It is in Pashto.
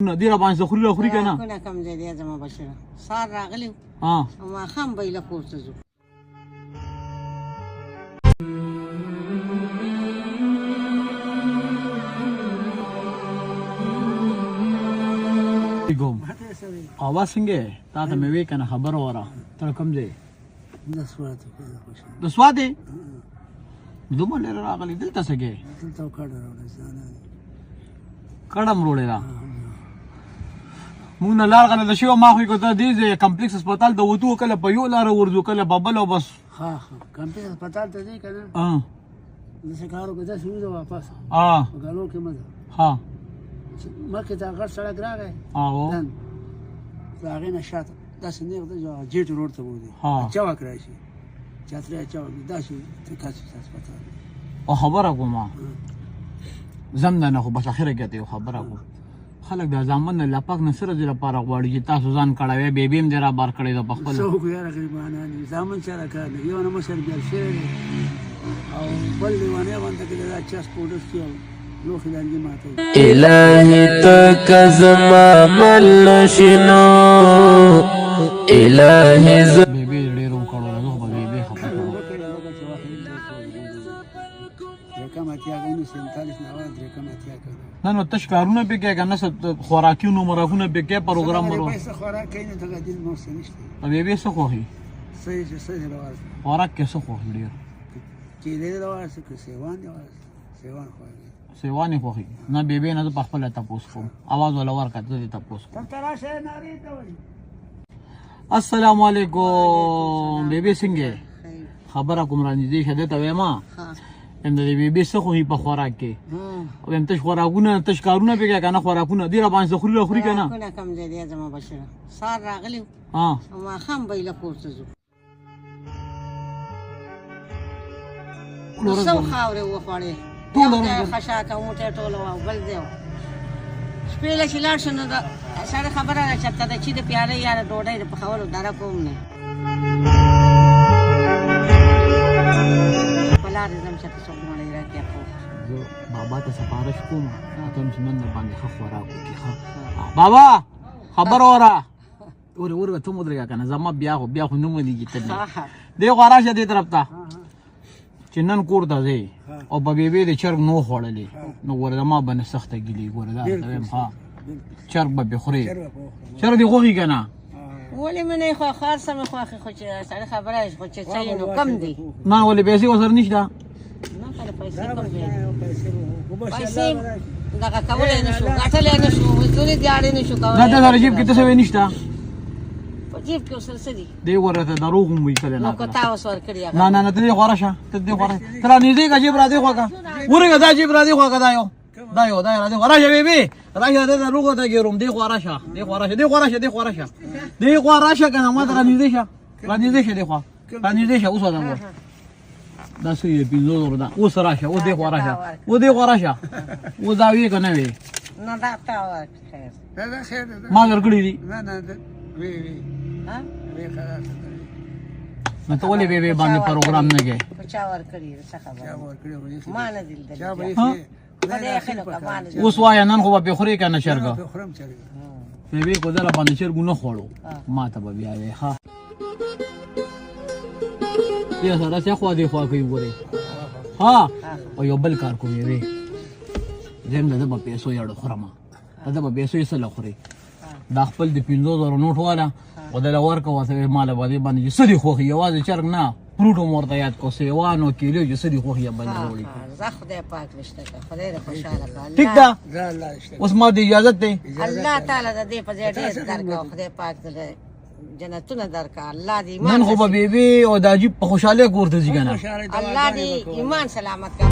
ندیر باندې زخري له خوري کنه کنه کم ځای دی زما بشره سار راغلی ها ما خام به له کور ته ځو ګوم اواز څنګه تا ته مې وې کنه خبر وره تر کوم ځای د سواده دومره لري راغلی دلته څنګه دلته کډه راوړل کډم روړې را مونږ نه لار غل د شیو ما خو کو ته دې کمپلیکس هسپتال د وته کله په یو لار ورځو کله ببل او بس ها کمپلیکس هسپتال ته دې کنه اه نشه کارو کې دا شروع ده واپس اه غلو کې مزه ها مکه دا غړ سړک راغی او دا غي نشاط دا سنیغ د جیټ روډ ته وځي چا وکړای شي چاتره چا دا شي تکاسي هسپتال او خبره کومه زمنا خو بس اخره کې ته خبره کوم خلک د ځامن الله پاک نصر دې لپاره غواړي چې تاسو ځان کړهوي بیبیم دې را بار کړی د خپل څو یاره غریبانه ځامن چا راکړي یو نه مشر بل شي او بل دیوانه باندې کې دا چا سپورټس کیو لوخ دانګي ماته الهی تک زما مل شنو الهی بیبي ډېر وکړو نو به بیبي خپل نه نو تش کارونه به کې کنه ست خوراکي نو مرغونه به کې پروګرام ورو پیسې خوراک کینې ته دل نو سنشته بیبي څه خوخي صحیح راوړ خوراک کې څه خوخي ډېر کې دې راوړ څه سیوان دی سیوان خو سیوانی خوخي نه بیبي نه په خپل تاسو کوم आवाज ولا ورکړه دې تاسو کوم تراشه ناری ته وي السلام علیکم بیبي څنګه خبره کوم رانځي شه ته وایم ان دې بیبي څه خوې په خوراک کې او هم تش خوراکونه تش کارونه به کنه خوراکونه ډیر باندې زخري له خوري کنه کنه کم ځای دی زما بشره سار راغلی ها ما خام به له کور ته ځو نو څو خاورې وخوړې ټول خشاکه موټه ټول او بل دیو سپیله چې لاړ شنو دا سره خبره را چته د چې د پیاله یاره ډوډۍ په خولو دره کوم نه بلار زم چې څو مړی راکې خو بابا ته سفارش کوم ته چې نن باندې خو خوراک کی بابا خبر اورا اور ته مو درګه کنه زما بیا خو نو مې کیته دی غواړه چې دې طرف ته چې نن کور ته ځي او په بیبي د چرګ نو خوړلې نو ورته ما باندې سخته ګلی ورته وایم ها چرګ به خوري چرګ دی خوږي کنه ولې منه خو خاص سم خو چې سره خبره خو چې څه نو کم دی ما ولې پیسې وسر نشته نه کله پیسې کم دی پیسې دا کولای نشو غټلې نشو مزدوري دیاړې نشو کولای دا د جیب کې څه نشته په جیب کې وسر سدي دی ورته دروغ مو کړل نو کو تاسو ور کړی نه ته غوړه شه ته غوړه تر نږدې کا جیب را دی خوګه ورګه دا جیب را دی خوګه دا یو را دی غوړه بیبي راشه دا دروغ ته ګروم دی غوړه شه دی غوړه شه کنه ما تر نږدې شه دی خو را نږدې شه اوس وځم دا سې اپیزود وردا اوس راشه او دی غوړه شه او دا وی کنه وی نه دا تا خیر دا خیر ما ورګړی دي نه وی ها وی خلاص نو ته ولې بیبي باندې پروګرام نه کې چا ور کړی څه خبره ما نه دل چا اوس وای نن خو به خوري کنه شرګه بیبي کو دل باندې شرګو نه خوړو ما ته به بیا وي ها یا سره څه خو دې خو کوي وره ها او یو بل کار کوي وي زم نه به پیسو یړو خرمه دا به پیسو یې سره خوري دا خپل د 15000 نوټ والا ودل ورکو واسه مال باندې سدي خوخي یوازې چرګ نه پروټو مرته یاد کو سیوانو کیلو چې سدي خوخي باندې وړي زه خدای پاک نشته خدای خوشاله کړه ٹھیک ده اوس ما دې اجازه ته الله تعالی دې په دې ډېر درکو خدای پاک دې جنتونه درکا الله دې من خو به بیبي او د عجیب په خوشاله کوړته ځي کنه الله دې ایمان سلامت